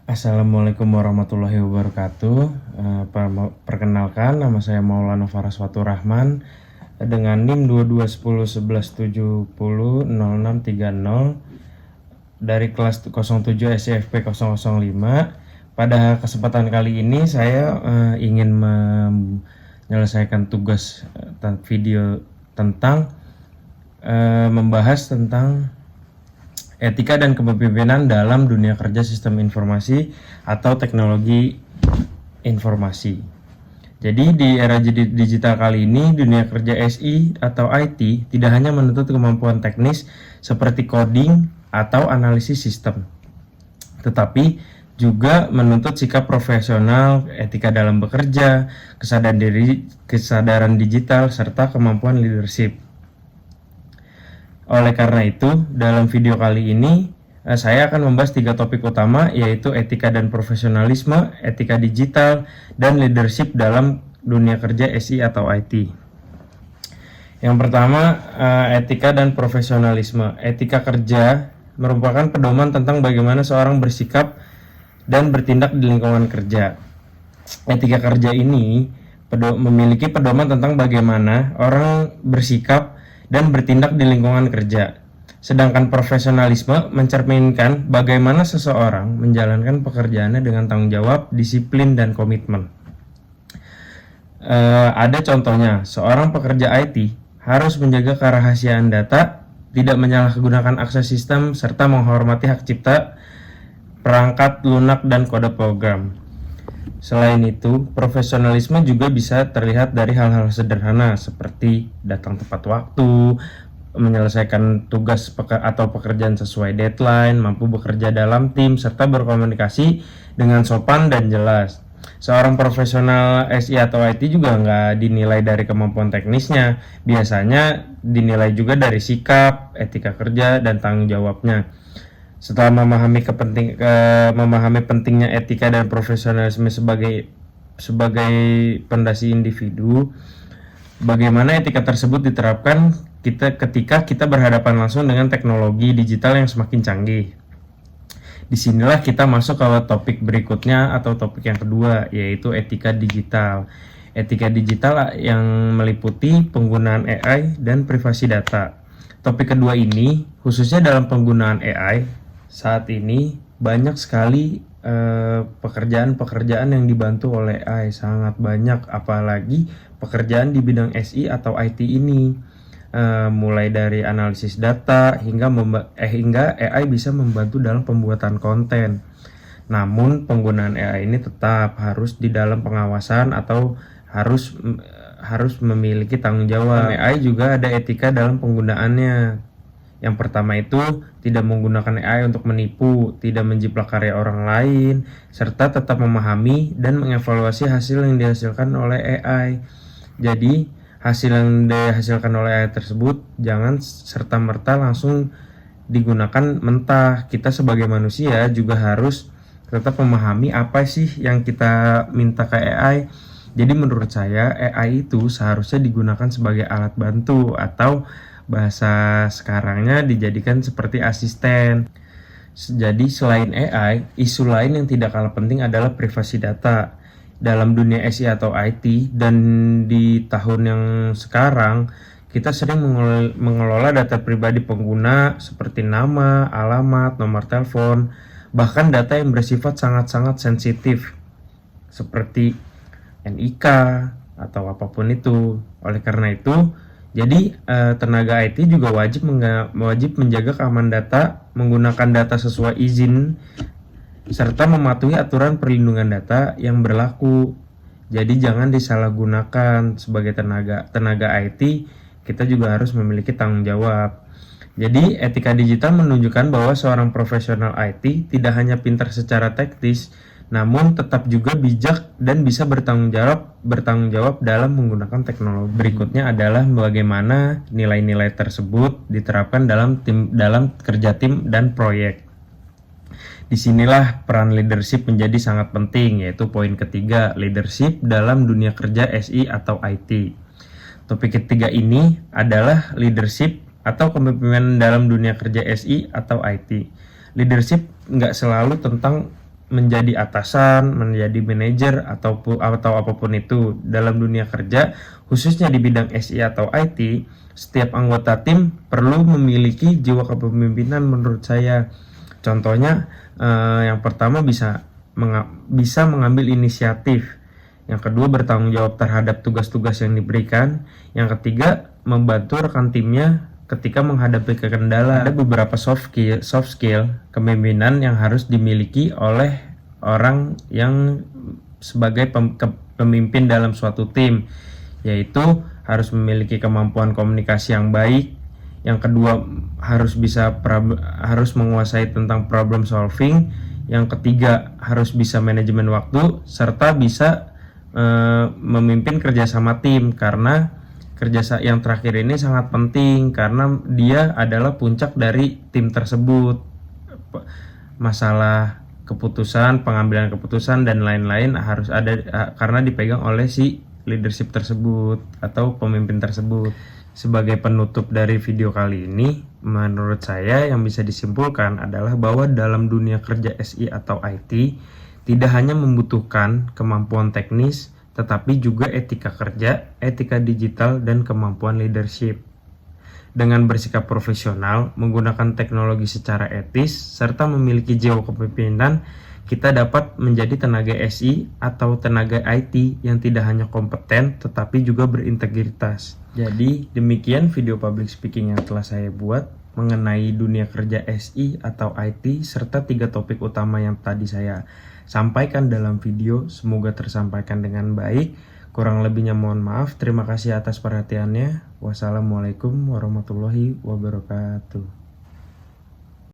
Assalamualaikum warahmatullahi wabarakatuh. Perkenalkan, nama saya Maulana Faraswatu Rahman dengan NIM 221011700630 dari kelas 07 SCFP 005. Pada kesempatan kali ini saya ingin menyelesaikan tugas video tentang membahas tentang etika dan kepemimpinan dalam dunia kerja sistem informasi atau teknologi informasi. Jadi di era digital kali ini, dunia kerja SI atau IT tidak hanya menuntut kemampuan teknis seperti coding atau analisis sistem, tetapi juga menuntut sikap profesional, etika dalam bekerja, kesadaran digital, serta kemampuan leadership. Oleh karena itu, dalam video kali ini saya akan membahas 3 topik utama, yaitu etika dan profesionalisme, etika digital, dan leadership dalam dunia kerja SI atau IT. Yang pertama, etika dan profesionalisme. Etika kerja merupakan pedoman tentang bagaimana seorang bersikap dan bertindak di lingkungan kerja. Etika kerja ini memiliki pedoman tentang bagaimana orang bersikap dan bertindak di lingkungan kerja. Sedangkan profesionalisme mencerminkan bagaimana seseorang menjalankan pekerjaannya dengan tanggung jawab, disiplin, dan komitmen. Ada contohnya, seorang pekerja IT harus menjaga kerahasiaan data, tidak menyalahgunakan akses sistem, serta menghormati hak cipta, perangkat lunak, dan kode program. Selain itu, profesionalisme juga bisa terlihat dari hal-hal sederhana seperti datang tepat waktu, menyelesaikan tugas atau pekerjaan sesuai deadline, mampu bekerja dalam tim, serta berkomunikasi dengan sopan dan jelas. Seorang profesional SI atau IT juga nggak dinilai dari kemampuan teknisnya, biasanya dinilai juga dari sikap, etika kerja, dan tanggung jawabnya. Setelah memahami pentingnya etika dan profesionalisme sebagai pondasi individu, bagaimana etika tersebut diterapkan ketika kita berhadapan langsung dengan teknologi digital yang semakin canggih. Disinilah kita masuk ke topik berikutnya atau topik yang kedua, yaitu etika digital. Etika digital yang meliputi penggunaan AI dan privasi data. Topik kedua ini, khususnya dalam penggunaan AI, saat ini banyak sekali pekerjaan-pekerjaan yang dibantu oleh AI, sangat banyak, apalagi pekerjaan di bidang SI atau IT ini, mulai dari analisis data hingga AI bisa membantu dalam pembuatan konten. Namun penggunaan AI ini tetap harus di dalam pengawasan atau harus memiliki tanggung jawab. AI juga ada etika dalam penggunaannya. Yang pertama itu tidak menggunakan AI untuk menipu, tidak menjiplak karya orang lain, serta tetap memahami dan mengevaluasi hasil yang dihasilkan oleh AI. Jadi hasil yang dihasilkan oleh AI tersebut jangan serta-merta langsung digunakan mentah. Kita sebagai manusia juga harus tetap memahami apa sih yang kita minta ke AI. Jadi menurut saya AI itu seharusnya digunakan sebagai alat bantu atau bahasa sekarangnya dijadikan seperti asisten. Jadi selain AI, isu lain yang tidak kalah penting adalah privasi data. Dalam dunia SI atau IT dan di tahun yang sekarang, kita sering mengelola data pribadi pengguna seperti nama, alamat, nomor telepon, bahkan data yang bersifat sangat-sangat sensitif seperti NIK atau apapun itu. Oleh karena itu, jadi tenaga IT juga wajib menjaga keamanan data, menggunakan data sesuai izin, serta mematuhi aturan perlindungan data yang berlaku. Jadi jangan disalahgunakan. Sebagai tenaga IT, kita juga harus memiliki tanggung jawab. Jadi etika digital menunjukkan bahwa seorang profesional IT tidak hanya pintar secara teknis, namun tetap juga bijak dan bisa bertanggung jawab dalam menggunakan teknologi. Berikutnya adalah bagaimana nilai-nilai tersebut diterapkan dalam kerja tim dan proyek. Disinilah peran leadership menjadi sangat penting, yaitu poin ketiga, leadership dalam dunia kerja SI atau IT. Topik ketiga ini adalah leadership atau kepemimpinan dalam dunia kerja SI atau IT. Leadership nggak selalu tentang menjadi atasan, menjadi manajer atau apapun itu dalam dunia kerja, khususnya di bidang SI atau IT, setiap anggota tim perlu memiliki jiwa kepemimpinan menurut saya. Contohnya, yang pertama bisa mengambil inisiatif. Yang kedua, bertanggung jawab terhadap tugas-tugas yang diberikan. Yang ketiga, membantu rekan timnya ketika menghadapi kendala. Ada beberapa soft skill kepemimpinan yang harus dimiliki oleh orang yang sebagai pemimpin dalam suatu tim, yaitu harus memiliki kemampuan komunikasi yang baik. Yang kedua, harus menguasai tentang problem solving. Yang ketiga, harus bisa manajemen waktu, serta bisa memimpin kerjasama tim, karena yang terakhir ini sangat penting karena dia adalah puncak dari tim tersebut. Masalah keputusan, pengambilan keputusan dan lain-lain harus ada karena dipegang oleh si leadership tersebut atau pemimpin tersebut. Sebagai penutup dari video kali ini, menurut saya yang bisa disimpulkan adalah bahwa dalam dunia kerja SI atau IT tidak hanya membutuhkan kemampuan teknis, tetapi juga etika kerja, etika digital, dan kemampuan leadership. Dengan bersikap profesional, menggunakan teknologi secara etis, serta memiliki jiwa kepemimpinan, kita dapat menjadi tenaga SI atau tenaga IT yang tidak hanya kompeten, tetapi juga berintegritas. Jadi, demikian video public speaking yang telah saya buat mengenai dunia kerja SI atau IT, serta 3 topik utama yang tadi saya sampaikan dalam video. Semoga tersampaikan dengan baik. Kurang lebihnya mohon maaf. Terima kasih atas perhatiannya. Wassalamualaikum warahmatullahi wabarakatuh.